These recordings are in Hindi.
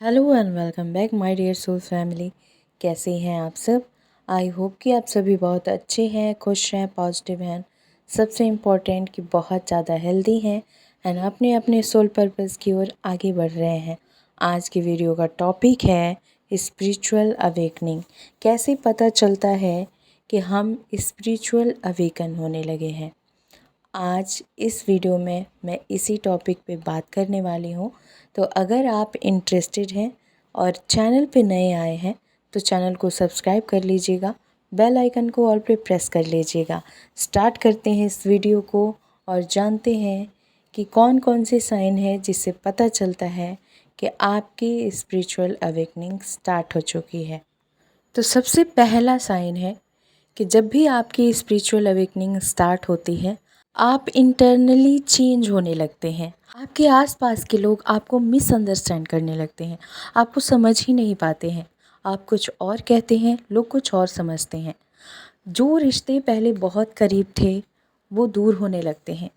Hello and welcome back my dear soul family. कैसे हैं आप सब? आई होप कि आप सभी बहुत अच्छे हैं, खुश हैं, पॉजिटिव हैं। सबसे इम्पोर्टेंट कि बहुत ज़्यादा हेल्दी हैं एंड अपने अपने सोल पर्पस की ओर आगे बढ़ रहे हैं। आज की वीडियो का टॉपिक है स्पिरिचुअल अवेकनिंग। कैसे पता चलता है कि हम स्पिरिचुअल अवेकन होने लगे हैं। आज इस वीडियो में मैं इसी टॉपिक पे बात करने वाली हूँ। तो अगर आप इंटरेस्टेड हैं और चैनल पे नए आए हैं तो चैनल को सब्सक्राइब कर लीजिएगा, बेल आइकन को ऑल पे प्रेस कर लीजिएगा। स्टार्ट करते हैं इस वीडियो को और जानते हैं कि कौन कौन से साइन है जिससे पता चलता है कि आपकी स्पिरिचुअल अवेकनिंग स्टार्ट हो चुकी है। तो सबसे पहला साइन है कि जब भी आपकी स्पिरिचुअल अवेकनिंग स्टार्ट होती है, आप इंटरनली चेंज होने लगते हैं। आपके आसपास के लोग आपको मिसअंडरस्टैंड करने लगते हैं, आपको समझ ही नहीं पाते हैं। आप कुछ और कहते हैं, लोग कुछ और समझते हैं। जो रिश्ते पहले बहुत करीब थे वो दूर होने लगते हैं,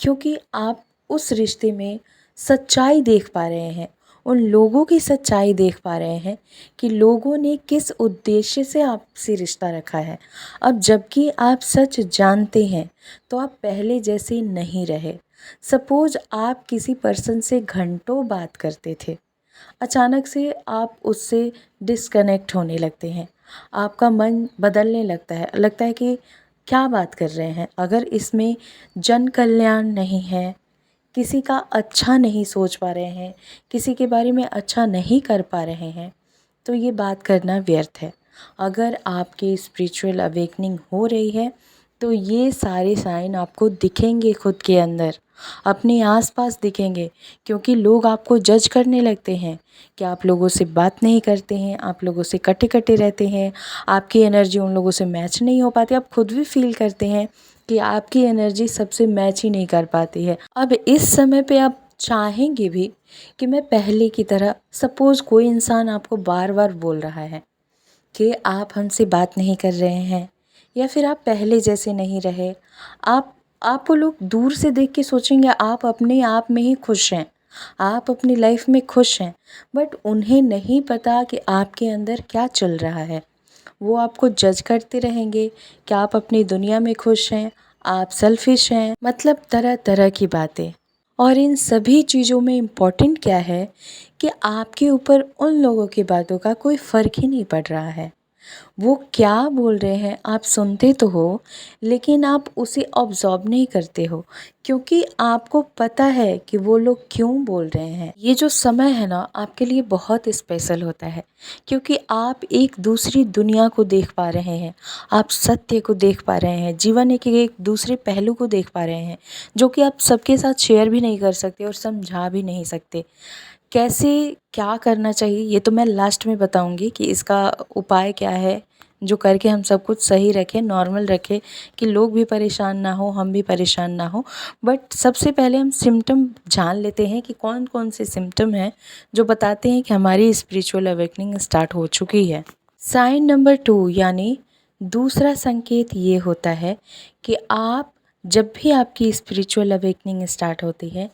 क्योंकि आप उस रिश्ते में सच्चाई देख पा रहे हैं, उन लोगों की सच्चाई देख पा रहे हैं कि लोगों ने किस उद्देश्य से आपसे रिश्ता रखा है। अब जबकि आप सच जानते हैं तो आप पहले जैसे नहीं रहे। सपोज आप किसी पर्सन से घंटों बात करते थे, अचानक से आप उससे डिस्कनेक्ट होने लगते हैं। आपका मन बदलने लगता है कि क्या बात कर रहे हैं। अगर इसमें जन कल्याण नहीं है, किसी का अच्छा नहीं सोच पा रहे हैं, किसी के बारे में अच्छा नहीं कर पा रहे हैं, तो ये बात करना व्यर्थ है। अगर आपकी स्पिरिचुअल अवेकनिंग हो रही है तो ये सारे साइन आपको दिखेंगे, खुद के अंदर, अपने आसपास दिखेंगे। क्योंकि लोग आपको जज करने लगते हैं कि आप लोगों से बात नहीं करते हैं, आप लोगों से कटे कटे रहते हैं, आपकी एनर्जी उन लोगों से मैच नहीं हो पाती। आप खुद भी फील करते हैं कि आपकी एनर्जी सबसे मैच ही नहीं कर पाती है। अब इस समय पे आप चाहेंगे भी कि मैं पहले की तरह, सपोज़ कोई इंसान आपको बार बार बोल रहा है कि आप हमसे बात नहीं कर रहे हैं या फिर आप पहले जैसे नहीं रहे। आपको लोग दूर से देख के सोचेंगे आप अपने आप में ही खुश हैं, आप अपनी लाइफ में खुश हैं, बट उन्हें नहीं पता कि आपके अंदर क्या चल रहा है। वो आपको जज करते रहेंगे कि आप अपनी दुनिया में खुश हैं, आप सेल्फिश हैं, मतलब तरह तरह की बातें। और इन सभी चीज़ों में इम्पॉर्टेंट क्या है कि आपके ऊपर उन लोगों की बातों का कोई फ़र्क ही नहीं पड़ रहा है। वो क्या बोल रहे हैं आप सुनते तो हो, लेकिन आप उसे ऑब्जर्व नहीं करते हो, क्योंकि आपको पता है कि वो लोग क्यों बोल रहे हैं। ये जो समय है ना, आपके लिए बहुत स्पेशल होता है, क्योंकि आप एक दूसरी दुनिया को देख पा रहे हैं, आप सत्य को देख पा रहे हैं, जीवन एक एक दूसरे पहलू को देख पा रहे हैं, जो कि आप सबके साथ शेयर भी नहीं कर सकते और समझा भी नहीं सकते। कैसे क्या करना चाहिए ये तो मैं लास्ट में बताऊंगी कि इसका उपाय क्या है, जो करके हम सब कुछ सही रखें, नॉर्मल रखें, कि लोग भी परेशान ना हो, हम भी परेशान ना हो। बट सबसे पहले हम सिम्टम जान लेते हैं कि कौन कौन से सिम्टम हैं जो बताते हैं कि हमारी स्पिरिचुअल अवेकनिंग स्टार्ट हो चुकी है। साइन नंबर 2 यानी दूसरा संकेत ये होता है कि आप, जब भी आपकी स्पिरिचुअल अवेकनिंग स्टार्ट होती है,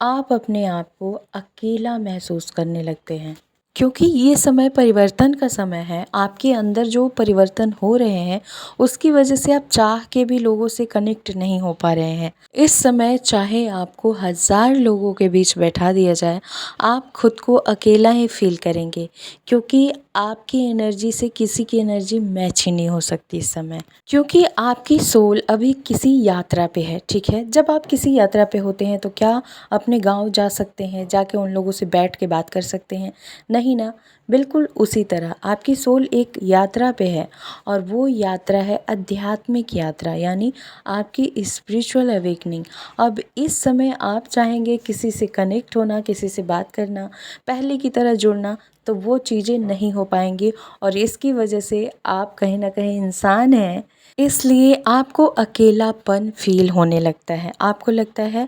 आप अपने आप को अकेला महसूस करने लगते हैं। क्योंकि ये समय परिवर्तन का समय है, आपके अंदर जो परिवर्तन हो रहे हैं उसकी वजह से आप चाह के भी लोगों से कनेक्ट नहीं हो पा रहे हैं। इस समय चाहे आपको 1000 लोगों के बीच बैठा दिया जाए, आप खुद को अकेला ही फील करेंगे, क्योंकि आपकी एनर्जी से किसी की एनर्जी मैच ही नहीं हो सकती इस समय। क्योंकि आपकी सोल अभी किसी यात्रा पे है, ठीक है। जब आप किसी यात्रा पे होते हैं तो क्या अपने गांव जा सकते हैं, जाके उन लोगों से बैठ के बात कर सकते हैं? नहीं ना। बिल्कुल उसी तरह आपकी सोल एक यात्रा पे है, और वो यात्रा है आध्यात्मिक यात्रा, यानी आपकी स्पिरिचुअल अवेकनिंग। अब इस समय आप चाहेंगे किसी से कनेक्ट होना, किसी से बात करना, पहले की तरह जुड़ना, तो वो चीज़ें नहीं हो पाएंगी। और इसकी वजह से आप कहीं ना कहीं इंसान हैं, इसलिए आपको अकेलापन फील होने लगता है। आपको लगता है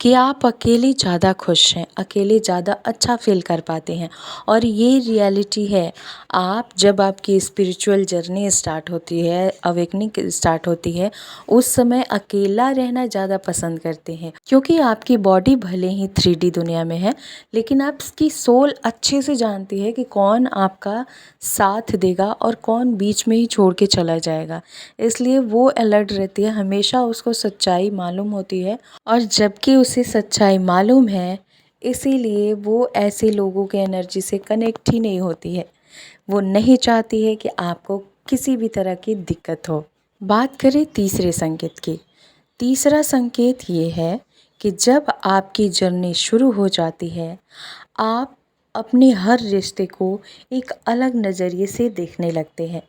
कि आप अकेले ज़्यादा खुश हैं, अकेले ज़्यादा अच्छा फ़ील कर पाते हैं और ये रियलिटी है। आप जब आपकी स्पिरिचुअल जर्नी स्टार्ट होती है, अवेकनिंग स्टार्ट होती है, उस समय अकेला रहना ज़्यादा पसंद करते हैं क्योंकि आपकी बॉडी भले ही 3D दुनिया में है, लेकिन आपकी सोल अच्छे से जानती है कि कौन आपका साथ देगा और कौन बीच में ही छोड़ के चला जाएगा। इसलिए वो अलर्ट रहती है, हमेशा उसको सच्चाई मालूम होती है और जबकि उसे सच्चाई मालूम है, इसीलिए वो ऐसे लोगों के एनर्जी से कनेक्ट ही नहीं होती है। वो नहीं चाहती है कि आपको किसी भी तरह की दिक्कत हो। बात करें तीसरे संकेत की। तीसरा संकेत ये है कि जब आपकी जर्नी शुरू हो जाती है, आप अपने हर रिश्ते को एक अलग नज़रिए से देखने लगते हैं।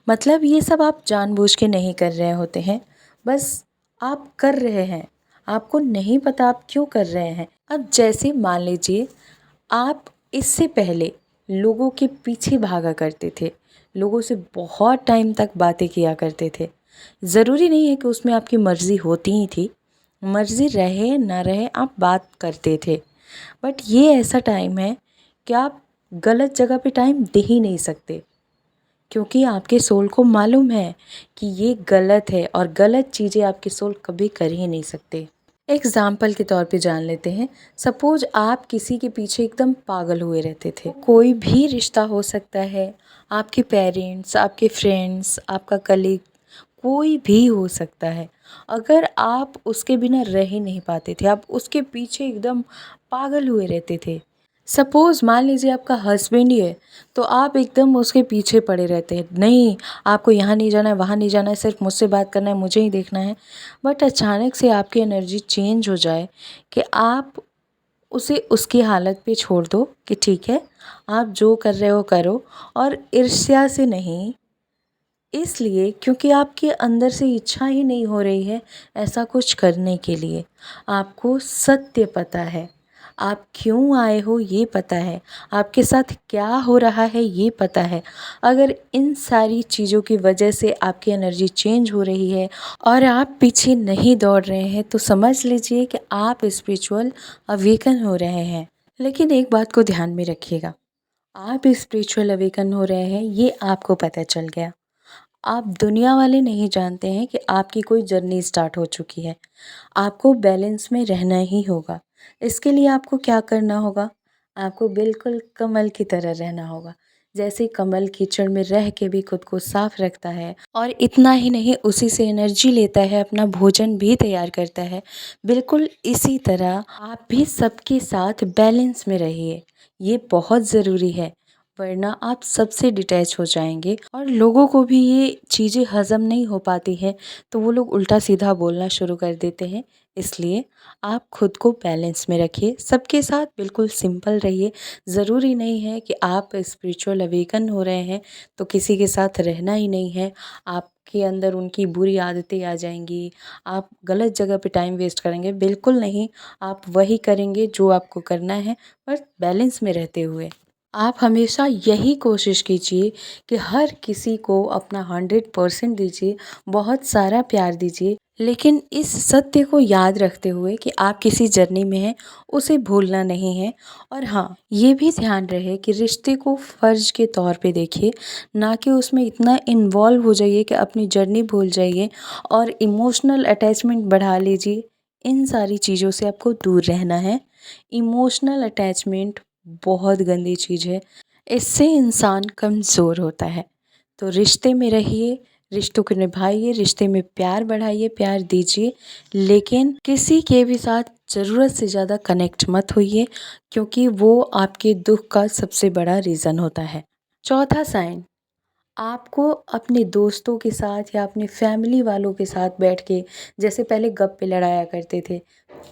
मतलब ये सब आप जानबूझ के नहीं कर रहे होते हैं, बस आप कर रहे हैं। आपको नहीं पता आप क्यों कर रहे हैं। अब जैसे मान लीजिए आप इससे पहले लोगों के पीछे भागा करते थे, लोगों से बहुत टाइम तक बातें किया करते थे। ज़रूरी नहीं है कि उसमें आपकी मर्ज़ी होती ही थी, मर्ज़ी रहे ना रहे आप बात करते थे। बट ये ऐसा टाइम है कि आप गलत जगह पे टाइम दे ही नहीं सकते क्योंकि आपके सोल को मालूम है कि ये गलत है और गलत चीज़ें आपके सोल कभी कर ही नहीं सकते। एग्ज़ाम्पल के तौर पे जान लेते हैं। सपोज़ आप किसी के पीछे एकदम पागल हुए रहते थे। कोई भी रिश्ता हो सकता है, आपके पेरेंट्स, आपके फ्रेंड्स, आपका कलीग, कोई भी हो सकता है। अगर आप उसके बिना रह ही नहीं पाते थे, आप उसके पीछे एकदम पागल हुए रहते थे। सपोज़ मान लीजिए आपका हस्बैंड ही है, तो आप एकदम उसके पीछे पड़े रहते हैं। नहीं, आपको यहाँ नहीं जाना है, वहाँ नहीं जाना है, सिर्फ मुझसे बात करना है, मुझे ही देखना है। बट अचानक से आपकी एनर्जी चेंज हो जाए कि आप उसे उसकी हालत पे छोड़ दो कि ठीक है, आप जो कर रहे हो करो, और ईर्ष्या से नहीं, इसलिए क्योंकि आपके अंदर से इच्छा ही नहीं हो रही है ऐसा कुछ करने के लिए। आपको सत्य पता है, आप क्यों आए हो ये पता है, आपके साथ क्या हो रहा है ये पता है। अगर इन सारी चीज़ों की वजह से आपकी एनर्जी चेंज हो रही है और आप पीछे नहीं दौड़ रहे हैं, तो समझ लीजिए कि आप स्पिरिचुअल अवेकन हो रहे हैं। लेकिन एक बात को ध्यान में रखिएगा, आप स्पिरिचुअल अवेकन हो रहे हैं ये आपको पता चल गया, आप दुनिया वाले नहीं जानते हैं कि आपकी कोई जर्नी स्टार्ट हो चुकी है। आपको बैलेंस में रहना ही होगा। इसके लिए आपको क्या करना होगा? आपको बिल्कुल कमल की तरह रहना होगा। जैसे कमल कीचड़ में रह के भी खुद को साफ रखता है और इतना ही नहीं, उसी से एनर्जी लेता है, अपना भोजन भी तैयार करता है। बिल्कुल इसी तरह आप भी सबके साथ बैलेंस में रहिए। ये बहुत ज़रूरी है, वरना आप सबसे डिटैच हो जाएंगे और लोगों को भी ये चीज़ें हज़म नहीं हो पाती हैं, तो वो लोग उल्टा सीधा बोलना शुरू कर देते हैं। इसलिए आप खुद को बैलेंस में रखिए, सबके साथ बिल्कुल सिंपल रहिए। ज़रूरी नहीं है कि आप स्पिरिचुअल अवेकन हो रहे हैं तो किसी के साथ रहना ही नहीं है, आपके अंदर उनकी बुरी आदतें आ जाएंगी, आप गलत जगह पे टाइम वेस्ट करेंगे। बिल्कुल नहीं, आप वही करेंगे जो आपको करना है, पर बैलेंस में रहते हुए। आप हमेशा यही कोशिश कीजिए कि हर किसी को अपना 100% दीजिए, बहुत सारा प्यार दीजिए, लेकिन इस सत्य को याद रखते हुए कि आप किसी जर्नी में हैं, उसे भूलना नहीं है। और हाँ, ये भी ध्यान रहे कि रिश्ते को फ़र्ज के तौर पे देखिए, ना कि उसमें इतना इन्वॉल्व हो जाइए कि अपनी जर्नी भूल जाइए और इमोशनल अटैचमेंट बढ़ा लीजिए। इन सारी चीज़ों से आपको दूर रहना है। इमोशनल अटैचमेंट बहुत गंदी चीज़ है, इससे इंसान कमज़ोर होता है। तो रिश्ते में रहिए, रिश्तों को निभाइए, रिश्ते में प्यार बढ़ाइए, प्यार दीजिए, लेकिन किसी के भी साथ ज़रूरत से ज़्यादा कनेक्ट मत होइए, क्योंकि वो आपके दुख का सबसे बड़ा रीज़न होता है। चौथा साइन, आपको अपने दोस्तों के साथ या अपनी फैमिली वालों के साथ बैठ के जैसे पहले गप्पे लड़ाया करते थे,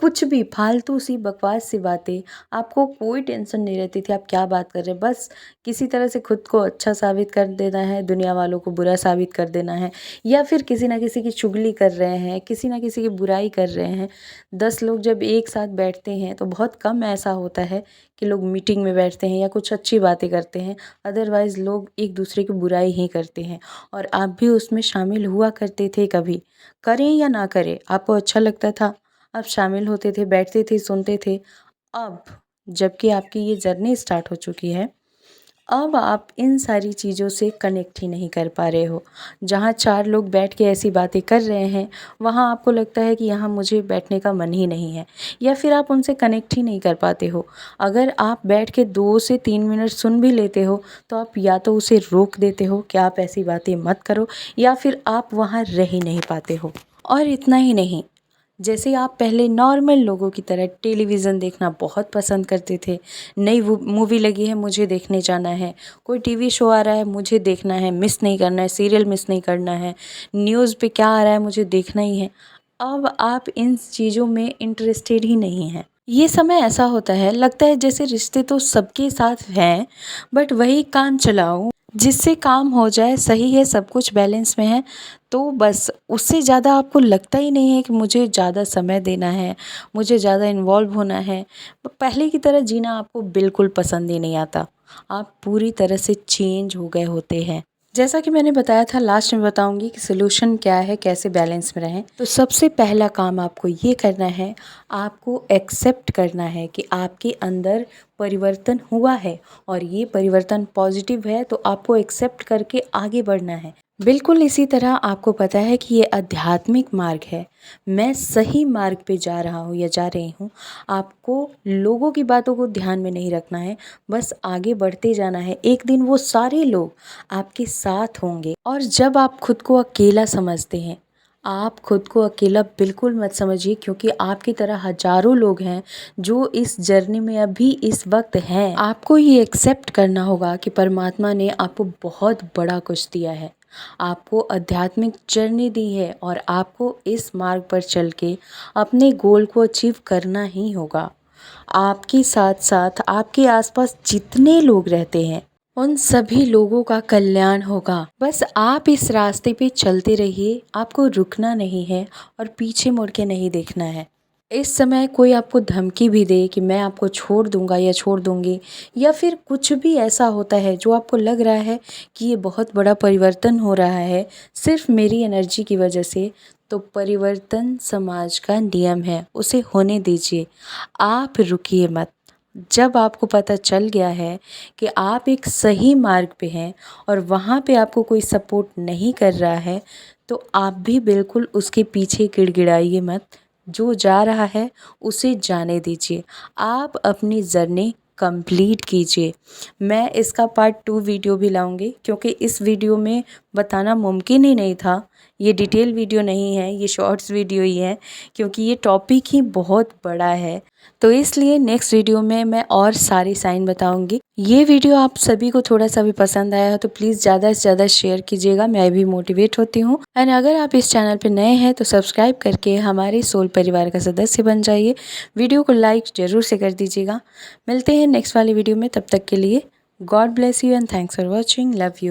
कुछ भी फालतू सी बकवास सी बातें, आपको कोई टेंशन नहीं रहती थी आप क्या बात कर रहे हैं, बस किसी तरह से खुद को अच्छा साबित कर देना है, दुनिया वालों को बुरा साबित कर देना है, या फिर किसी ना किसी की चुगली कर रहे हैं, किसी ना किसी की बुराई कर रहे हैं। 10 लोग जब एक साथ बैठते हैं तो बहुत कम ऐसा होता है कि लोग मीटिंग में बैठते हैं या कुछ अच्छी बातें करते हैं, अदरवाइज़ लोग एक दूसरे की बुराई ही करते हैं। और आप भी उसमें शामिल हुआ करते थे, कभी करें या ना करें, आपको अच्छा लगता था, आप शामिल होते थे, बैठते थे, सुनते थे। अब जबकि आपकी ये जर्नी स्टार्ट हो चुकी है, अब आप इन सारी चीज़ों से कनेक्ट ही नहीं कर पा रहे हो। जहाँ 4 लोग बैठ के ऐसी बातें कर रहे हैं, वहाँ आपको लगता है कि यहाँ मुझे बैठने का मन ही नहीं है, या फिर आप उनसे कनेक्ट ही नहीं कर पाते हो। अगर आप बैठ के 2 से 3 मिनट सुन भी लेते हो, तो आप या तो उसे रोक देते हो कि आप ऐसी बातें मत करो, या फिर आप वहाँ रह ही नहीं पाते हो। और इतना ही नहीं, जैसे आप पहले नॉर्मल लोगों की तरह टेलीविज़न देखना बहुत पसंद करते थे, नई मूवी लगी है मुझे देखने जाना है, कोई टीवी शो आ रहा है मुझे देखना है, मिस नहीं करना है, सीरियल मिस नहीं करना है, न्यूज़ पे क्या आ रहा है मुझे देखना ही है। अब आप इन चीज़ों में इंटरेस्टेड ही नहीं हैं। ये समय ऐसा होता है, लगता है जैसे रिश्ते तो सबके साथ हैं, बट वही काम चलाऊं जिससे काम हो जाए, सही है, सब कुछ बैलेंस में है, तो बस उससे ज़्यादा आपको लगता ही नहीं है कि मुझे ज़्यादा समय देना है, मुझे ज़्यादा इन्वॉल्व होना है। पहले की तरह जीना आपको बिल्कुल पसंद ही नहीं आता। आप पूरी तरह से चेंज हो गए होते हैं। जैसा कि मैंने बताया था, लास्ट में बताऊंगी कि सोल्यूशन क्या है, कैसे बैलेंस में रहें। तो सबसे पहला काम आपको ये करना है, आपको एक्सेप्ट करना है कि आपके अंदर परिवर्तन हुआ है और ये परिवर्तन पॉजिटिव है, तो आपको एक्सेप्ट करके आगे बढ़ना है। बिल्कुल इसी तरह आपको पता है कि ये आध्यात्मिक मार्ग है, मैं सही मार्ग पे जा रहा हूँ या जा रही हूँ। आपको लोगों की बातों को ध्यान में नहीं रखना है, बस आगे बढ़ते जाना है। एक दिन वो सारे लोग आपके साथ होंगे। और जब आप खुद को अकेला समझते हैं, आप खुद को अकेला बिल्कुल मत समझिए, क्योंकि आपकी तरह हजारों लोग हैं जो इस जर्नी में अभी इस वक्त हैं। आपको ये एक्सेप्ट करना होगा कि परमात्मा ने आपको बहुत बड़ा कुछ दिया है, आपको आध्यात्मिक जर्नी दी है, और आपको इस मार्ग पर चल के अपने गोल को अचीव करना ही होगा। आपके साथ साथ आपके आसपास जितने लोग रहते हैं, उन सभी लोगों का कल्याण होगा। बस आप इस रास्ते पे चलते रहिए, आपको रुकना नहीं है और पीछे मुड़ के नहीं देखना है। इस समय कोई आपको धमकी भी दे कि मैं आपको छोड़ दूंगा या छोड़ दूंगी, या फिर कुछ भी ऐसा होता है जो आपको लग रहा है कि ये बहुत बड़ा परिवर्तन हो रहा है सिर्फ मेरी एनर्जी की वजह से, तो परिवर्तन समाज का नियम है, उसे होने दीजिए। आप रुकिए मत। जब आपको पता चल गया है कि आप एक सही मार्ग पे हैं और वहाँ पे आपको कोई सपोर्ट नहीं कर रहा है, तो आप भी बिल्कुल उसके पीछे गिड़गिड़ाइए मत। जो जा रहा है उसे जाने दीजिए। आप अपनी जर्नी कंप्लीट कीजिए। मैं इसका पार्ट 2 वीडियो भी लाऊंगी, क्योंकि इस वीडियो में बताना मुमकिन ही नहीं था। ये डिटेल वीडियो नहीं है, ये शॉर्ट्स वीडियो ही है, क्योंकि ये टॉपिक ही बहुत बड़ा है। तो इसलिए नेक्स्ट वीडियो में मैं और सारी साइन बताऊंगी। ये वीडियो आप सभी को थोड़ा सा भी पसंद आया हो तो प्लीज़ ज़्यादा से ज़्यादा शेयर कीजिएगा, मैं भी मोटिवेट होती हूँ। एंड अगर आप इस चैनल पे नए हैं तो सब्सक्राइब करके हमारे सोल परिवार का सदस्य बन जाइए। वीडियो को लाइक ज़रूर से कर दीजिएगा। मिलते हैं नेक्स्ट वाली वीडियो में, तब तक के लिए God bless you and thanks for watching. Love you.